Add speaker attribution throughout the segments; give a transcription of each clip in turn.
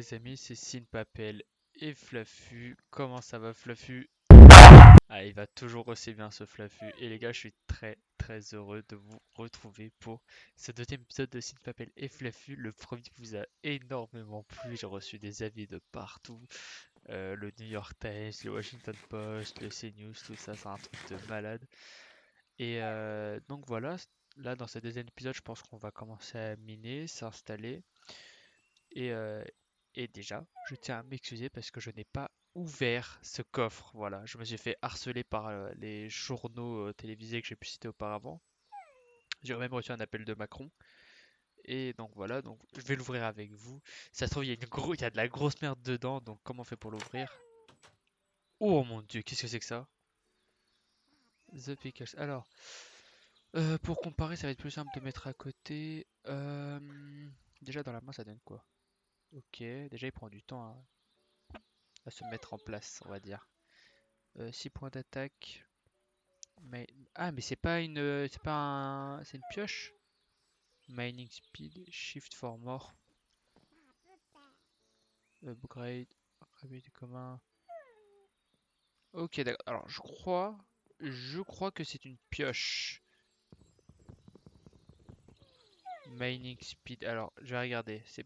Speaker 1: les amis, c'est Sinpapel et Flaffu. Comment ça va Flaffu? Ah, il va toujours aussi bien ce Flaffu. Et les gars, je suis très heureux de vous retrouver pour ce deuxième épisode de Sinpapel et Flaffu. Le premier vous a énormément plu, j'ai reçu des avis de partout. Le New York Times, le Washington Post, le CNews, tout ça, c'est un truc de malade. Et donc voilà, là dans ce deuxième épisode, je pense qu'on va commencer à miner, s'installer. Et, euh, et déjà, je tiens à m'excuser parce que je n'ai pas ouvert ce coffre. Voilà, je me suis fait harceler par les journaux télévisés que j'ai pu citer auparavant. J'ai même reçu un appel de Macron. Et donc voilà, donc je vais l'ouvrir avec vous. Ça se trouve, il y a de la grosse merde dedans, donc comment on fait pour l'ouvrir? Oh mon dieu, qu'est-ce que c'est que ça? The Pickles. Alors, pour comparer, ça va être plus simple de mettre à côté. Déjà dans la main, ça donne quoi? Ok, déjà il prend du temps à se mettre en place, on va dire. 6 points d'attaque. Mais... Ah, mais c'est pas une. C'est pas un. C'est une pioche. Mining speed, shift for more. Upgrade. Rapide commun. Ok, d'accord. Alors, je crois. Je crois que c'est une pioche. Mining speed. Alors, je vais regarder. C'est.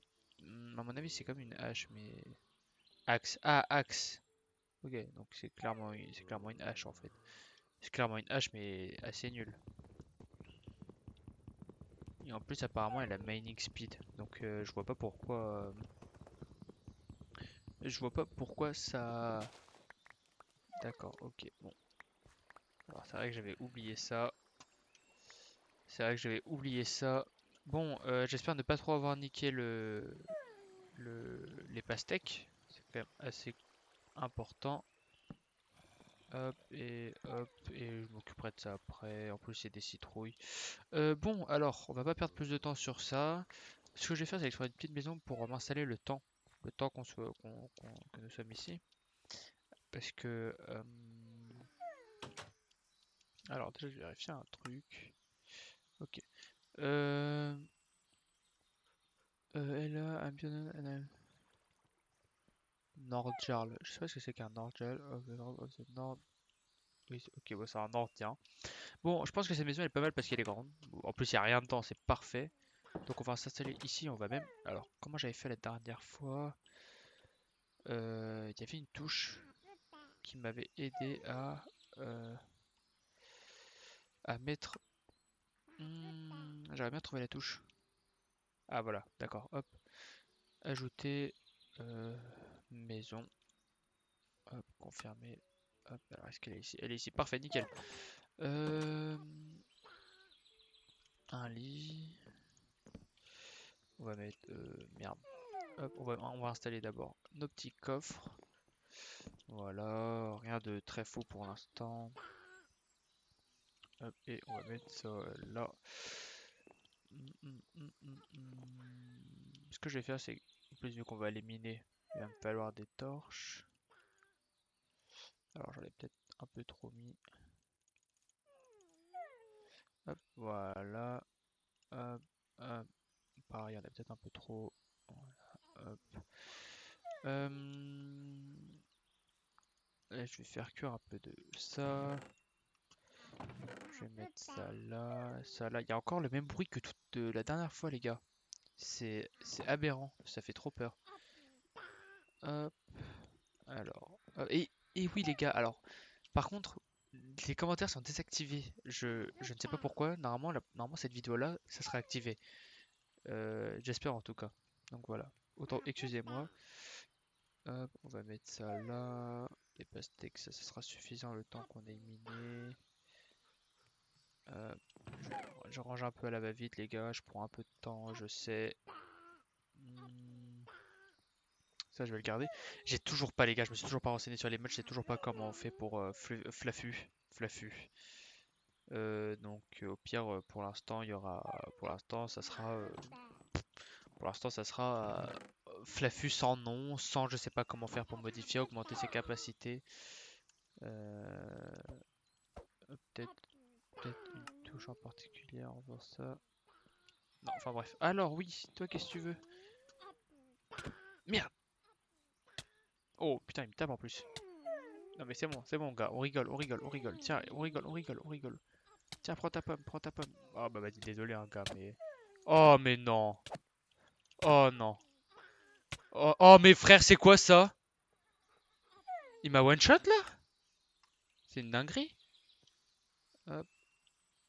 Speaker 1: À mon avis, c'est comme une hache, mais. Axe. Ah, axe. Ok, donc c'est clairement une hache en fait. C'est clairement une hache, mais assez nulle. Et en plus, apparemment, elle a mining speed. Donc, je vois pas pourquoi ça. D'accord, ok, bon. Alors, c'est vrai que j'avais oublié ça. C'est vrai que j'avais oublié ça. Bon, j'espère ne pas trop avoir niqué les pastèques. C'est quand même assez important. Hop, et je m'occuperai de ça après. En plus, c'est des citrouilles. Bon, alors, on va pas perdre plus de temps sur ça. Ce que je vais faire, c'est explorer une petite maison pour m'installer le temps. Le temps que nous sommes ici. Parce que... alors, déjà, je vais vérifier un truc. Ok. Euh... Elle a un bien... Nordjarl. Je sais pas ce que c'est qu'un Nordjarl. Nord... Oui, ok, bon, c'est un Nordien. Bon, je pense que cette maison elle est pas mal parce qu'elle est grande. En plus, il n'y a rien dedans, c'est parfait. Donc, on va s'installer ici. On va même. Alors, comment j'avais fait la dernière fois? Il y avait une touche qui m'avait aidé euh, à mettre. J'aurais bien trouvé la touche. Ah, voilà, d'accord. Hop. Ajouter maison. Hop, confirmer. Hop, alors est-ce qu'elle est ici? Elle est ici, parfait, nickel. Euh, un lit. On va mettre. Merde. Hop, on va installer d'abord nos petits coffres. Voilà, rien de très fou pour l'instant. Hop, et on va mettre ça là. Ce que je vais faire, c'est. En plus, vu qu'on va les miner, il va me falloir des torches. Alors, j'en ai peut-être un peu trop mis. Hop, voilà. Hop, hop. Pareil, il y en a peut-être un peu trop. Voilà, hop. Là, je vais faire cuire un peu de ça. Je vais mettre ça là, ça là. Il y a encore le même bruit que toute la dernière fois, les gars. C'est aberrant, ça fait trop peur. Hop, alors. Et oui, les gars, alors. Par contre, les commentaires sont désactivés. Je ne sais pas pourquoi. Normalement cette vidéo-là, ça sera activé. J'espère en tout cas. Donc voilà. Autant, excusez-moi. Hop, on va mettre ça là. Les pastèques, ça sera suffisant le temps qu'on ait miné. Je range un peu à la va-vite, les gars. Je prends un peu de temps, je sais. Ça, je vais le garder. J'ai toujours pas, les gars. Je me suis toujours pas renseigné sur les modes. Je sais toujours pas comment on fait pour Flaffu. Flaffu. Donc, au pire, pour l'instant, il y aura. Pour l'instant, ça sera. Pour l'instant, ça sera Flaffu sans nom, sans je sais pas comment faire pour modifier, augmenter ses capacités. Euh, peut-être une touche en particulier en faisant ça. Non, enfin bref. Alors oui, toi qu'est-ce que tu veux? Merde! Oh putain, il me tape en plus. Non mais c'est bon gars, on rigole. Tiens, on rigole. Tiens, prends ta pomme, prends ta pomme. Oh bah vas-y, désolé hein gars, mais... Oh mais non. Oh non. Oh mais frère, c'est quoi ça? Il m'a one shot là? C'est une dinguerie. Hop,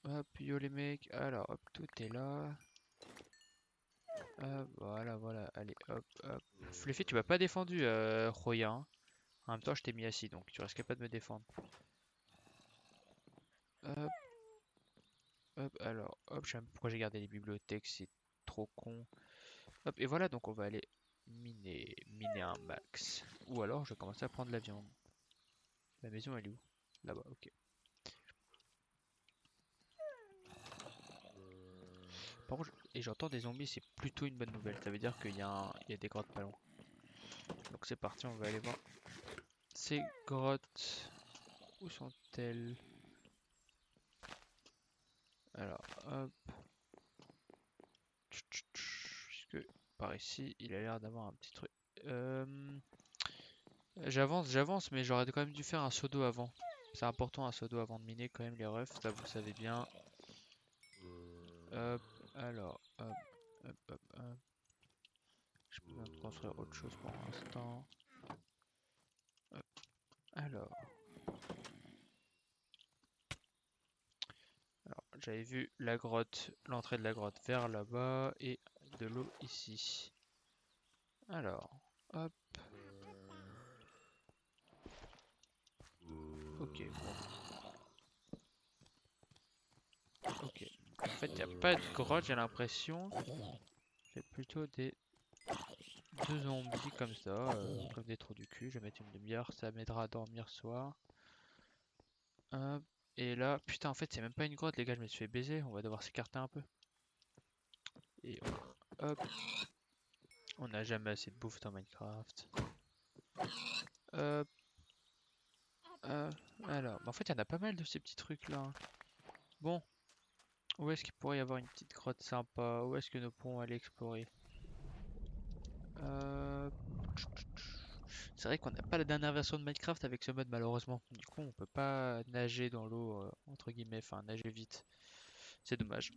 Speaker 1: hop, yo les mecs. Alors, hop, tout est là. Hop, voilà. Allez, hop, hop. Fluffy, tu m'as pas défendu, Roya, hein. En même temps, je t'ai mis assis, donc tu risquais pas de me défendre. Hop, hop, alors, hop, je sais même pas pourquoi j'ai gardé les bibliothèques, c'est trop con. Hop, et voilà, donc on va aller miner un max. Ou alors, je vais commencer à prendre la viande. La maison, elle est où? Là-bas, ok. Par contre, et j'entends des zombies, c'est plutôt une bonne nouvelle. Ça veut dire qu'il y a des grottes pas loin. Donc c'est parti, on va aller voir ces grottes. Où sont-elles? Alors, hop. Puisque par ici, il a l'air d'avoir un petit truc. J'avance, mais j'aurais quand même dû faire un seau d'eau avant. C'est important un seau d'eau avant de miner quand même les refs, ça vous le savez bien. Hop, alors, hop. Je peux même construire autre chose pour l'instant. Hop, alors. Alors, j'avais vu la grotte, l'entrée de la grotte vers là-bas et de l'eau ici. Alors, hop. Ok, bon. Ok. En fait, il n'y a pas de grotte, j'ai l'impression. C'est plutôt des deux zombies comme ça, comme des trous du cul. Je vais mettre une demi-heure, ça m'aidera à dormir ce soir. Hop. Et là, putain, en fait, c'est même pas une grotte, les gars, je me suis fait baiser. On va devoir s'écarter un peu. Et hop. On n'a jamais assez de bouffe dans Minecraft. Hop. Alors, en fait, il y en a pas mal de ces petits trucs là, hein. Bon, où est-ce qu'il pourrait y avoir une petite grotte sympa? Où est-ce que nous pourrons aller explorer? Euh, C'est vrai qu'on n'a pas la dernière version de Minecraft avec ce mode malheureusement. Du coup, on peut pas nager dans l'eau, entre guillemets, enfin nager vite. C'est dommage.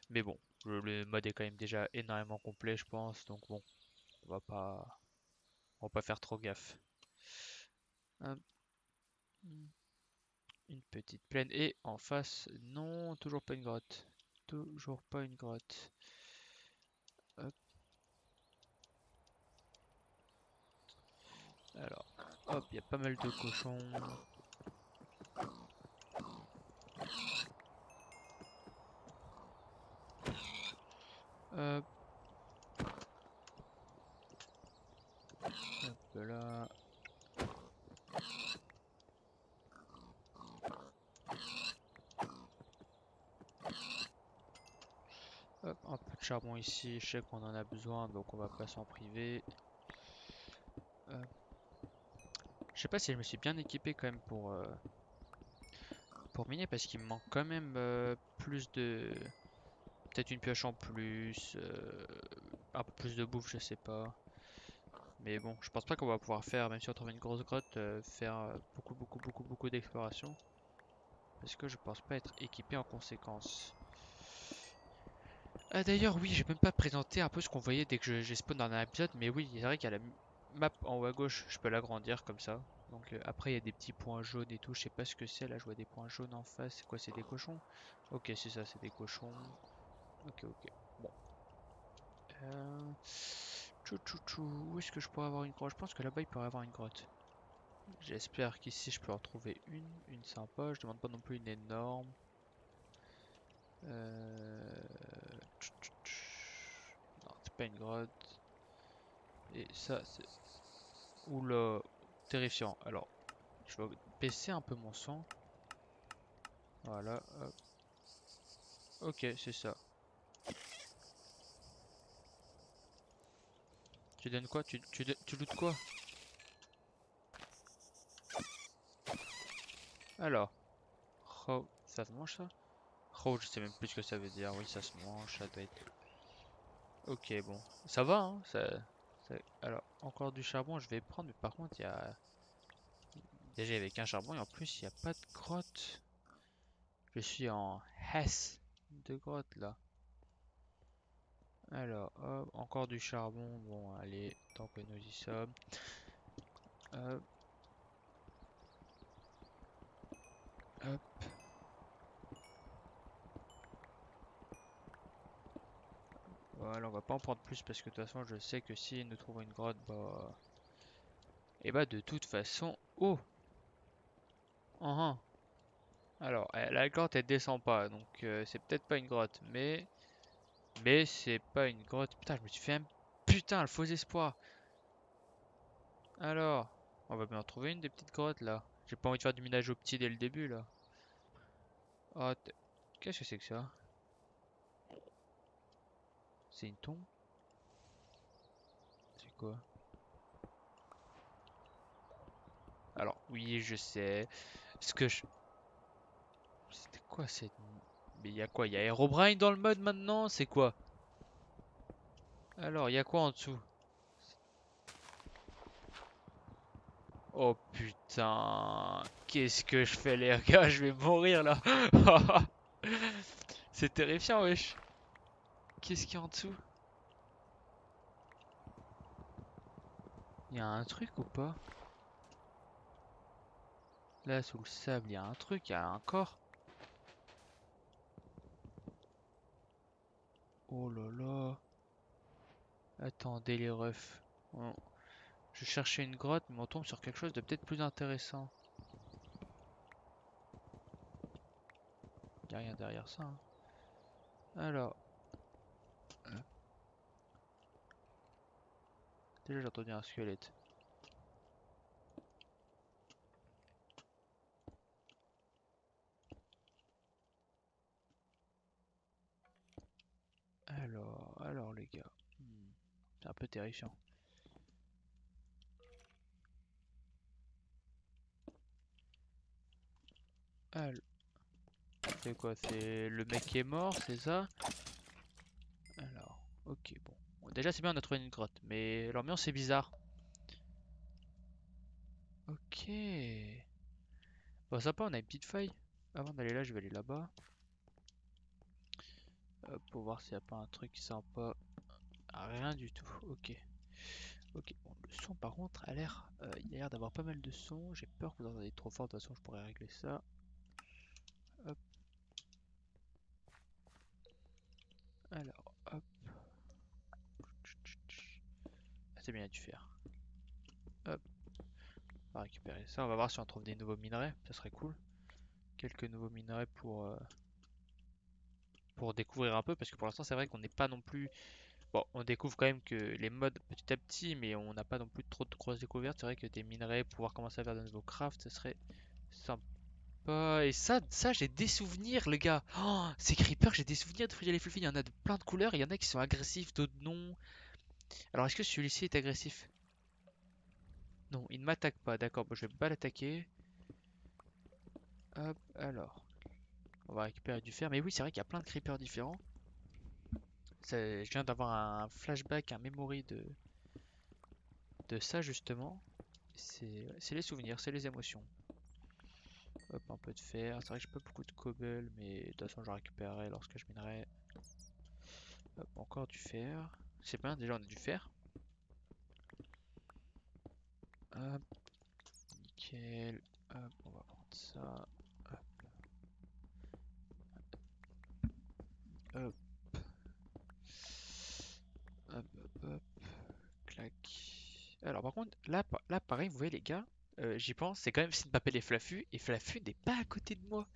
Speaker 1: Mais bon, le mode est quand même déjà énormément complet, je pense. Donc bon, on va pas faire trop gaffe. Hop, une petite plaine. Et en face, non, toujours pas une grotte. Toujours pas une grotte. Hop. Alors, hop, il y a pas mal de cochons. Hop, hop là. Hop, un peu de charbon ici. Je sais qu'on en a besoin, donc on va pas s'en priver. Je sais pas si je me suis bien équipé quand même pour miner, parce qu'il me manque quand même plus de... Peut-être une pioche en plus, un peu plus de bouffe, je sais pas. Mais bon, je pense pas qu'on va pouvoir faire, même si on trouve une grosse grotte, faire beaucoup d'exploration. Parce que je pense pas être équipé en conséquence. Ah d'ailleurs, oui, j'ai même pas présenté un peu ce qu'on voyait dès que j'ai spawn dans un épisode, mais oui, c'est vrai qu'il y a la map en haut à gauche, je peux l'agrandir comme ça. Donc après, il y a des petits points jaunes et tout, je sais pas ce que c'est, là je vois des points jaunes en face, c'est quoi, c'est des cochons? Ok, c'est ça, c'est des cochons. Ok. Bon. Euh... Où est-ce que je pourrais avoir une grotte? Je pense que là-bas, il pourrait y avoir une grotte. J'espère qu'ici, je peux en trouver une sympa, je demande pas non plus une énorme. Euh... Non, c'est pas une grotte. Et ça, c'est... Oula, terrifiant. Alors, je vais baisser un peu mon son. Voilà, hop. Ok, c'est ça. Tu donnes quoi? Tu lootes quoi? Alors, ça se mange ça? Je sais même plus ce que ça veut dire. Oui, ça se mange, ça doit être... Ok, bon. Ça va, hein? Ça Alors, encore du charbon, je vais prendre, mais par contre, il y a... Déjà, avec un charbon, et en plus, il n'y a pas de grotte. Je suis en Hesse de grotte, là. Alors, hop, encore du charbon. Bon, allez, tant que nous y sommes. Hop, hop. Voilà, on va pas en prendre plus parce que de toute façon, je sais que si nous trouvons une grotte, bah... Et bah, de toute façon... Oh! Uhum. Alors, la grotte, elle descend pas, donc c'est peut-être pas une grotte, mais... Mais c'est pas une grotte. Putain, je me suis fait un putain, le faux espoir. Alors, on va bien en trouver une des petites grottes, là. J'ai pas envie de faire du minage au petit dès le début, là. Oh, qu'est-ce que c'est que ça? C'est une tombe? C'est quoi? Alors, oui, je sais. Ce que je... C'était quoi cette... Mais y a quoi? Y a Herobrine dans le mode maintenant? C'est quoi? Alors, y a quoi en dessous? Oh putain. Qu'est-ce que je fais les gars? Je vais mourir là. C'est terrifiant, wesh. Qu'est-ce qu'il y a en dessous? Y a un truc ou pas? Là, sous le sable, y a un truc, y a un corps. Oh là là. Attendez les refs. Je cherchais une grotte, mais on tombe sur quelque chose de peut-être plus intéressant. Y a rien derrière ça, hein. Alors, déjà j'ai entendu un squelette. Alors les gars. C'est un peu terrifiant. Alors, c'est quoi? C'est le mec qui est mort, c'est ça? Alors, ok, bon. Bon, déjà c'est bien, on a trouvé une grotte, mais l'ambiance est bizarre. Ok. Bon, sympa, on a une petite faille. Avant d'aller là, je vais aller là-bas. Pour voir s'il n'y a pas un truc sympa. Ah, rien du tout, ok. Ok, bon, le son par contre a l'air, il a l'air d'avoir pas mal de son. J'ai peur que vous entendiez trop fort, de toute façon je pourrais régler ça. Hop, alors, hop. Ah, c'est bien, il y a du fer. Hop, on va récupérer ça. On va voir si on trouve des nouveaux minerais, ça serait cool. Quelques nouveaux minerais pour découvrir un peu, parce que pour l'instant c'est vrai qu'on n'est pas non plus... Bon, on découvre quand même que les modes petit à petit, mais on n'a pas non plus trop de grosses découvertes. C'est vrai que des minerais, pouvoir commencer à faire de nouveaux crafts, ce serait sympa. Et ça j'ai des souvenirs, les gars. Oh, ces creepers, j'ai des souvenirs de Frigel et Fluffy. Il y en a de plein de couleurs. Il y en a qui sont agressifs, d'autres non. Alors, est-ce que celui-ci est agressif? Non, il ne m'attaque pas. D'accord, bon, je vais pas l'attaquer. Hop, alors. On va récupérer du fer. Mais oui, c'est vrai qu'il y a plein de creepers différents. Je viens d'avoir un flashback, un memory de ça, justement. C'est les souvenirs, c'est les émotions. Hop, un peu de fer. C'est vrai que j'ai pas beaucoup de cobble, mais de toute façon, je récupérerai lorsque je minerai. Hop, encore du fer. C'est bien, déjà on a du fer. Hop, nickel. Hop, on va prendre ça. Hop, hop, hop, hop, clac. Alors par contre, là, là pareil, vous voyez les gars, j'y pense, c'est quand même si de m'appeler Flaffu, et Flaffu n'est pas à côté de moi.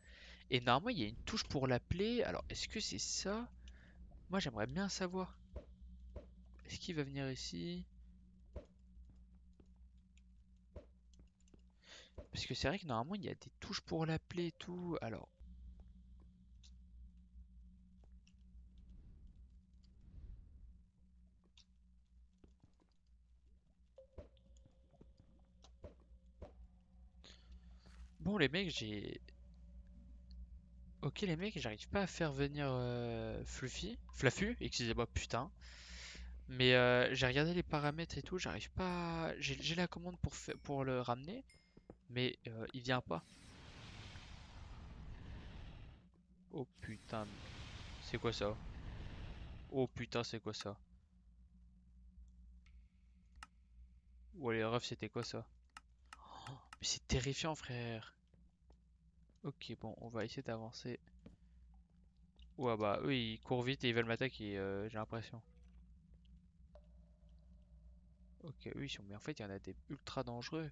Speaker 1: Et normalement, il y a une touche pour l'appeler. Alors, est-ce que c'est ça? Moi, j'aimerais bien savoir. Est-ce qu'il va venir ici? Parce que c'est vrai que normalement, il y a des touches pour l'appeler et tout. Alors, bon les mecs, j'ai... Ok les mecs, j'arrive pas à faire venir Fluffy. Flaffu, excusez-moi, putain. Mais j'ai regardé les paramètres et tout, j'arrive pas. J'ai la commande pour le ramener, mais il vient pas. Oh putain, c'est quoi ça? Oh putain, c'est quoi ça? Oh les refs, c'était quoi ça? Mais c'est terrifiant, frère. Ok, bon, on va essayer d'avancer. Ouais, bah, eux, ils courent vite et ils veulent m'attaquer, j'ai l'impression. Ok, eux, ils sont. Mais en fait, il y en a des ultra dangereux.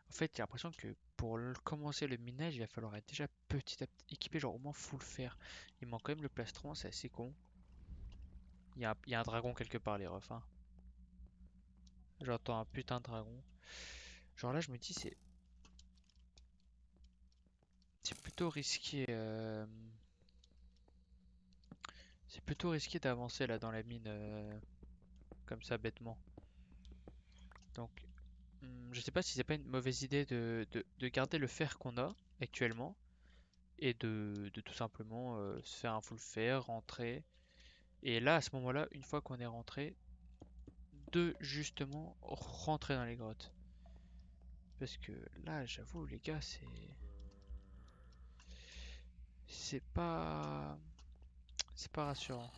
Speaker 1: En fait, j'ai l'impression que pour commencer le minage, il va falloir être déjà petit à petit équipé, genre au moins full fer. Il manque quand même le plastron, c'est assez con. Il y a un dragon quelque part, les refs, hein. J'entends un putain de dragon. Genre là, je me dis, c'est plutôt risqué. C'est plutôt risqué d'avancer là dans la mine comme ça bêtement. Donc, je sais pas si c'est pas une mauvaise idée de garder le fer qu'on a actuellement et de tout simplement se faire un full fer, rentrer. Et là, à ce moment-là, une fois qu'on est rentré, de justement rentrer dans les grottes. Parce que là, j'avoue, les gars, c'est pas c'est pas rassurant.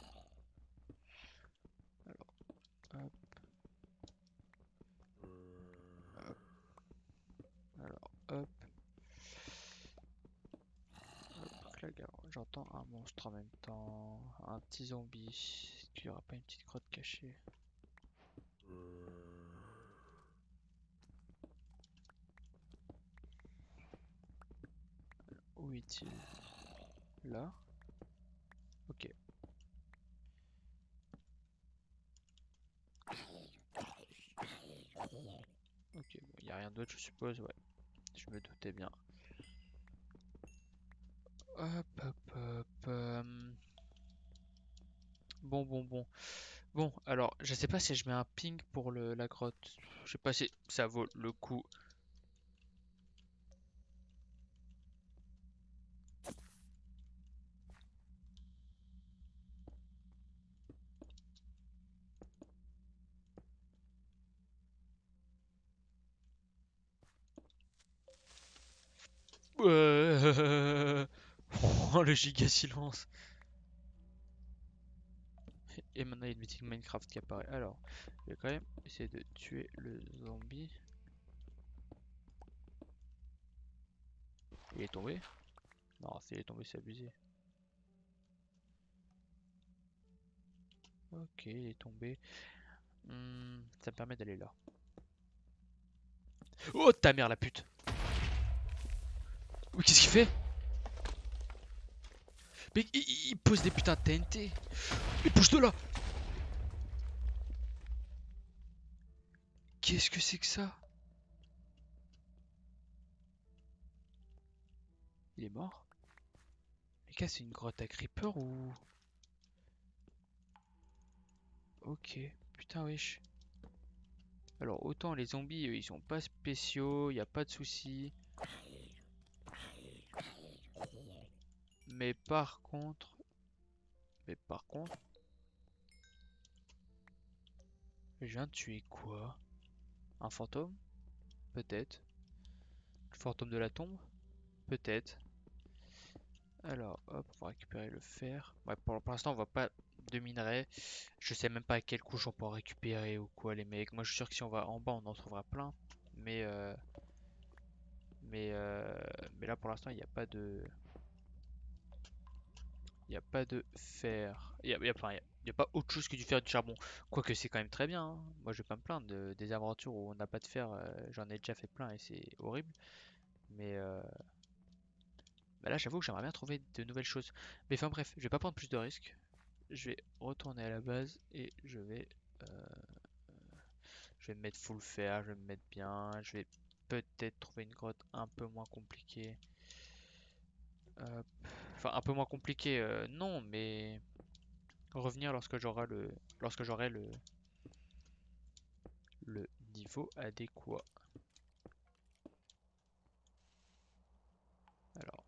Speaker 1: Alors, hop, hop, alors, hop, clac. Alors, j'entends un monstre en même temps, un petit zombie. Est-ce qu'il y aura pas une petite grotte cachée? Où est-il? Là? Ok, ok, bon, y a rien d'autre, je suppose, ouais. Je me doutais bien. Hop, hop, hop. Bon. Bon, alors, je sais pas si je mets un ping pour la grotte. Je sais pas si ça vaut le coup. Oh, le giga silence. Et maintenant, il y a une mythique Minecraft qui apparaît. Alors, je vais quand même essayer de tuer le zombie. Il est tombé? Non, s'il est tombé, c'est abusé. Ok, il est tombé. Ça me permet d'aller là. Oh, ta mère, la pute! Oui, qu'est-ce qu'il fait? Mais il pose des putains de TNT! Mais bouge de là! Qu'est-ce que c'est que ça? Il est mort? Les gars, c'est une grotte à creeper ou... Ok, putain, wesh. Alors, autant les zombies, ils sont pas spéciaux, y a pas de soucis. Mais par contre... Mais par contre... Je viens de tuer quoi? Un fantôme? Peut-être. Le fantôme de la tombe? Peut-être. Alors, hop, on va récupérer le fer. Ouais, pour l'instant, on voit pas de minerai. Je sais même pas à quelle couche on peut en récupérer ou quoi, les mecs. Moi, je suis sûr que si on va en bas, on en trouvera plein. Mais, euh, mais, euh, mais là, pour l'instant, il n'y a pas de... Il n'y a pas de fer. Enfin, y a pas autre chose que du fer et du charbon. Quoique c'est quand même très bien, hein. Moi, je vais pas me plaindre des aventures où on n'a pas de fer. J'en ai déjà fait plein et c'est horrible. Mais, bah là, j'avoue que j'aimerais bien trouver de nouvelles choses. Mais enfin bref, je vais pas prendre plus de risques. Je vais retourner à la base et je vais me mettre full fer, je vais me mettre bien. Je vais peut-être trouver une grotte un peu moins compliquée. Hop. Enfin, un peu moins compliquée, non, mais revenir lorsque j'aurai le niveau adéquat. Alors,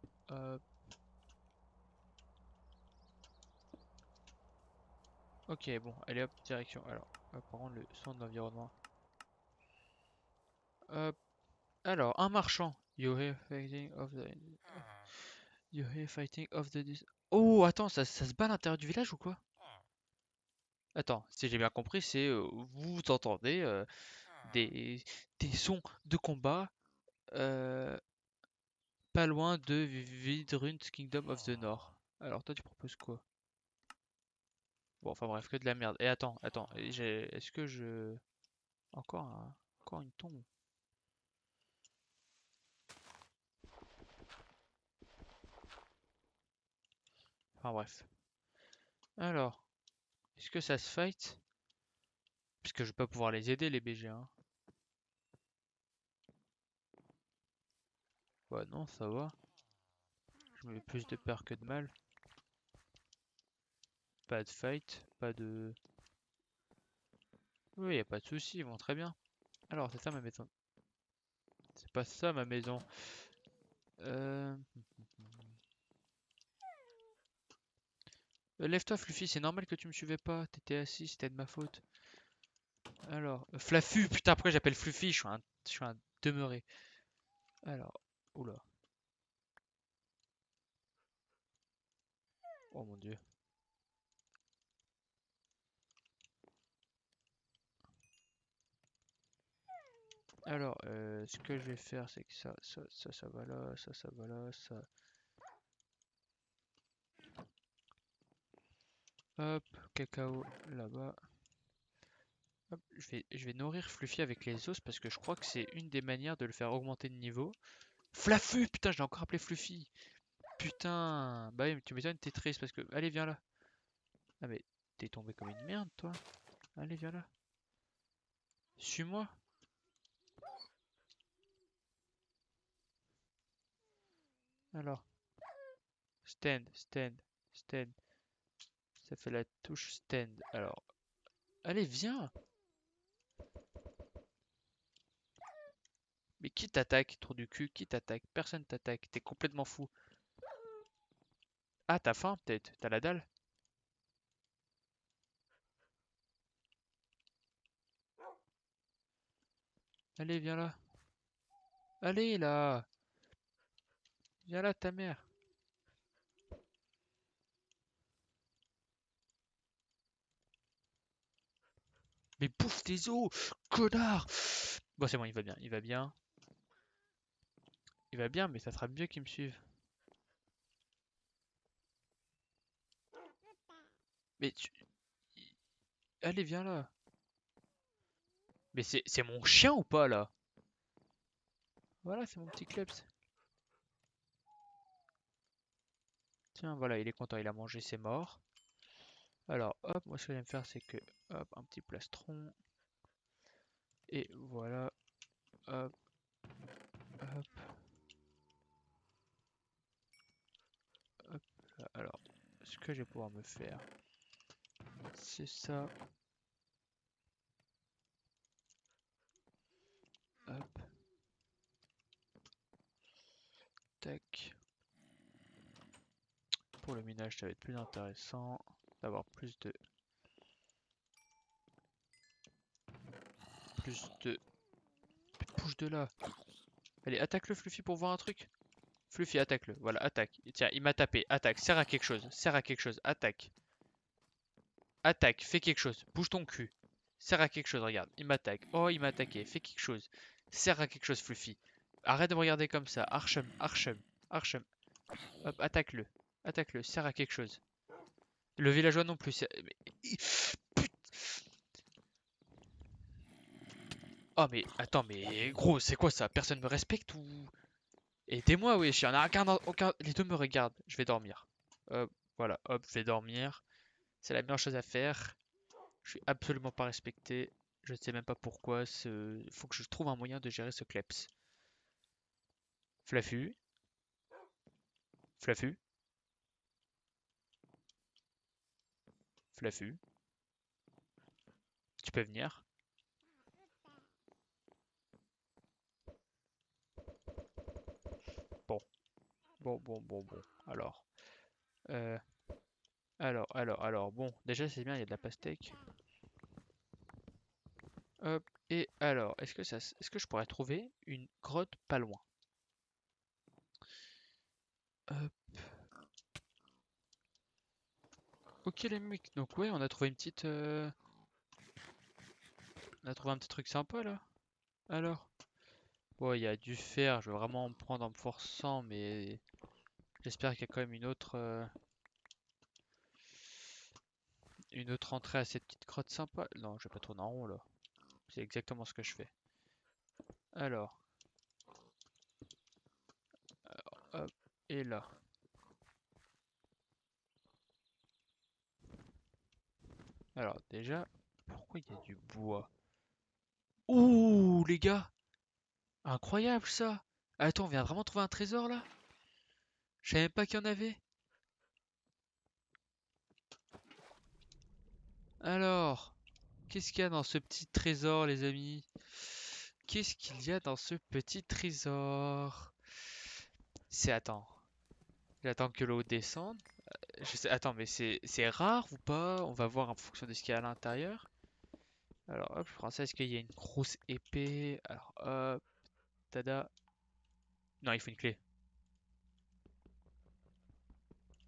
Speaker 1: hop. Ok, bon, allez hop, direction. Alors, par contre, le son de l'environnement. Hop. Alors, un marchand. You hear fighting of the... You hear fighting of the... Oh, attends, ça se bat à l'intérieur du village ou quoi? Attends, si j'ai bien compris, c'est vous entendez des, des sons de combat euh, pas loin de Vidrun's Kingdom of the North. Alors toi tu proposes quoi? Bon, enfin bref, que de la merde. Et attends, est-ce que je... Encore une tombe. Enfin bref. Alors, est-ce que ça se fight? Puisque je vais pas pouvoir les aider les BG, hein. Bah non, ça va. Je me mets plus de peur que de mal. Pas de fight, pas de... Oui, y a pas de souci, ils vont très bien. Alors, c'est ça ma maison. C'est pas ça ma maison. Euh... Lève-toi Fluffy, c'est normal que tu me suivais pas. T'étais assis, c'était de ma faute. Alors, Flaffu, putain, pourquoi j'appelle Fluffy? Je suis un demeuré. Alors, oula. Oh mon dieu. Alors, ce que je vais faire, c'est que ça va là, ça va là, ça. Hop, cacao là-bas. Hop, je vais nourrir Fluffy avec les os parce que je crois que c'est une des manières de le faire augmenter de niveau. Flaffu, putain, je l'ai encore appelé Fluffy. Putain, bah oui, mais tu m'étonnes, t'es triste parce que. Allez, viens là. Ah, mais t'es tombé comme une merde, toi. Allez, viens là. Suis-moi. Alors, stand. Ça fait la touche stand. Alors, allez, viens. Mais qui t'attaque, trou du cul? Qui t'attaque? Personne t'attaque. T'es complètement fou. Ah, t'as faim, peut-être? T'as la dalle? Allez, viens là. Allez, là. Viens là, ta mère. Mais bouffe tes os, connard! Bon, c'est bon, il va bien, il va bien. Il va bien, mais ça sera mieux qu'il me suive. Mais tu... Allez, viens là. Mais c'est mon chien ou pas, là? Voilà, c'est mon petit Klebs. Tiens, voilà, il est content, il a mangé, c'est mort. Alors, hop, moi, ce que j'aime faire, c'est que... Hop, un petit plastron. Et voilà, hop, hop, hop. Là. Alors, ce que je vais pouvoir me faire, c'est ça. Hop, tac. Pour le minage, ça va être plus intéressant d'avoir plus de... Plus de... Bouge de là. Allez, attaque-le, Fluffy, pour voir un truc. Fluffy, attaque-le. Voilà, attaque. Et tiens, il m'a tapé. Attaque, sert à quelque chose. Sert à quelque chose. Attaque. Attaque, fais quelque chose. Bouge ton cul. Sert à quelque chose, regarde. Il m'attaque. Oh, il m'a attaqué. Fais quelque chose. Sert à quelque chose, Fluffy. Arrête de me regarder comme ça. Archem. Hop, attaque-le. Attaque-le. Sert à quelque chose. Le villageois non plus. Oh, mais attends, mais gros, c'est quoi ça? Personne me respecte ou. Aidez-moi, wesh. Il y en a aucun. Les deux me regardent. Je vais dormir. Hop, voilà. Hop, je vais dormir. C'est la meilleure chose à faire. Je suis absolument pas respecté. Je ne sais même pas pourquoi. Faut que je trouve un moyen de gérer ce kleps. Flaffu. Flaffu. Flaffu. Tu peux venir. Bon. Bon. Alors. Euh, Alors, bon, déjà c'est bien, il y a de la pastèque. Hop, et alors, est-ce que je pourrais trouver une grotte pas loin? Hop, ok les mecs, donc ouais, on a trouvé une petite, on a trouvé un petit truc sympa là. Alors, bon, il y a du fer, je vais vraiment en prendre en me forçant, mais j'espère qu'il y a quand même une autre entrée à cette petite grotte sympa. Non, je vais pas tourner en rond là. C'est exactement ce que je fais. Alors, hop, et là. Alors déjà, pourquoi il y a du bois? Ouh, les gars, incroyable ça! Attends, on vient vraiment trouver un trésor là? Je savais même pas qu'il y en avait. Alors, qu'est-ce qu'il y a dans ce petit trésor, les amis? Qu'est-ce qu'il y a dans ce petit trésor? Attends, j'attends que l'eau descende. Attends, mais c'est rare ou pas? On va voir en fonction de ce qu'il y a à l'intérieur. Alors, hop, je prends ça. Est-ce qu'il y a une grosse épée? Alors, hop, tada. Non, il faut une clé.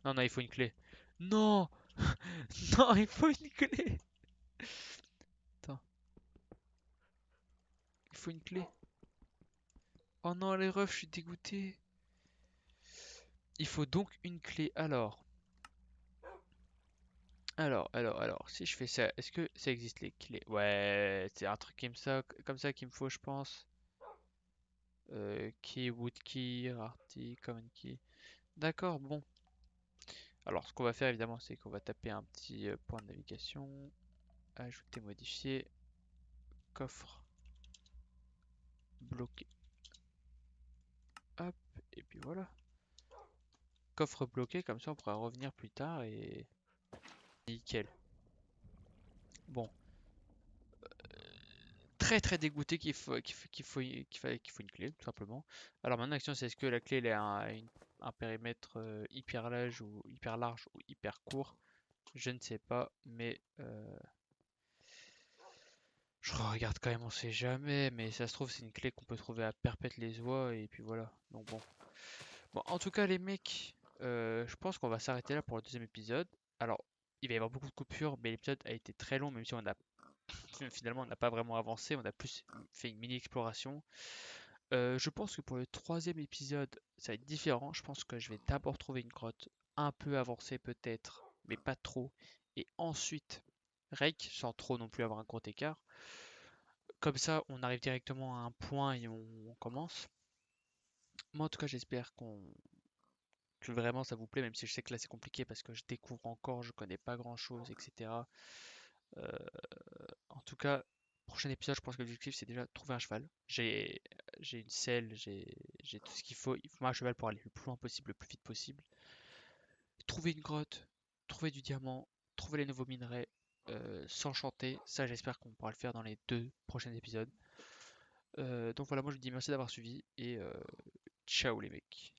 Speaker 1: Non, non, il faut une clé. Non! Non, il faut une clé! Attends, il faut une clé. Oh non, les refs, je suis dégoûté. Il faut donc une clé. Alors, si je fais ça, est-ce que ça existe les clés? Ouais, c'est un truc comme ça qu'il me faut, je pense. Key, wood key, rarity, common key. D'accord, bon. Alors, ce qu'on va faire évidemment, c'est qu'on va taper un petit point de navigation, ajouter, modifier, coffre bloqué. Hop, et puis voilà. Coffre bloqué, comme ça on pourra revenir plus tard et nickel. Bon, très très dégoûté qu'il faut une clé, tout simplement. Alors maintenant, la question c'est est-ce que la clé elle a un périmètre hyper large ou hyper court? Je ne sais pas, mais je regarde quand même, on sait jamais. Mais ça se trouve, c'est une clé qu'on peut trouver à Perpète-les-Oies et puis voilà. Donc bon. Bon, en tout cas, les mecs, je pense qu'on va s'arrêter là pour le deuxième épisode. Alors, il va y avoir beaucoup de coupures, mais l'épisode a été très long, même si finalement on n'a pas vraiment avancé, on a plus fait une mini exploration. Je pense que pour le troisième épisode, ça va être différent. Je pense que je vais d'abord trouver une grotte un peu avancée peut-être, mais pas trop. Et ensuite, Rake, sans trop non plus avoir un gros écart. Comme ça, on arrive directement à un point et on commence. Moi, en tout cas, j'espère que vraiment ça vous plaît, même si je sais que là c'est compliqué parce que je découvre encore, je connais pas grand-chose, etc. Euh, En tout cas, prochain épisode, je pense que l'objectif c'est déjà de trouver un cheval. J'ai une selle, j'ai tout ce qu'il faut. Il faut un cheval pour aller le plus loin possible, le plus vite possible. Trouver une grotte, trouver du diamant, trouver les nouveaux minerais, s'enchanter. Ça, j'espère qu'on pourra le faire dans les 2 prochains épisodes. Donc voilà, moi je vous dis merci d'avoir suivi et ciao les mecs.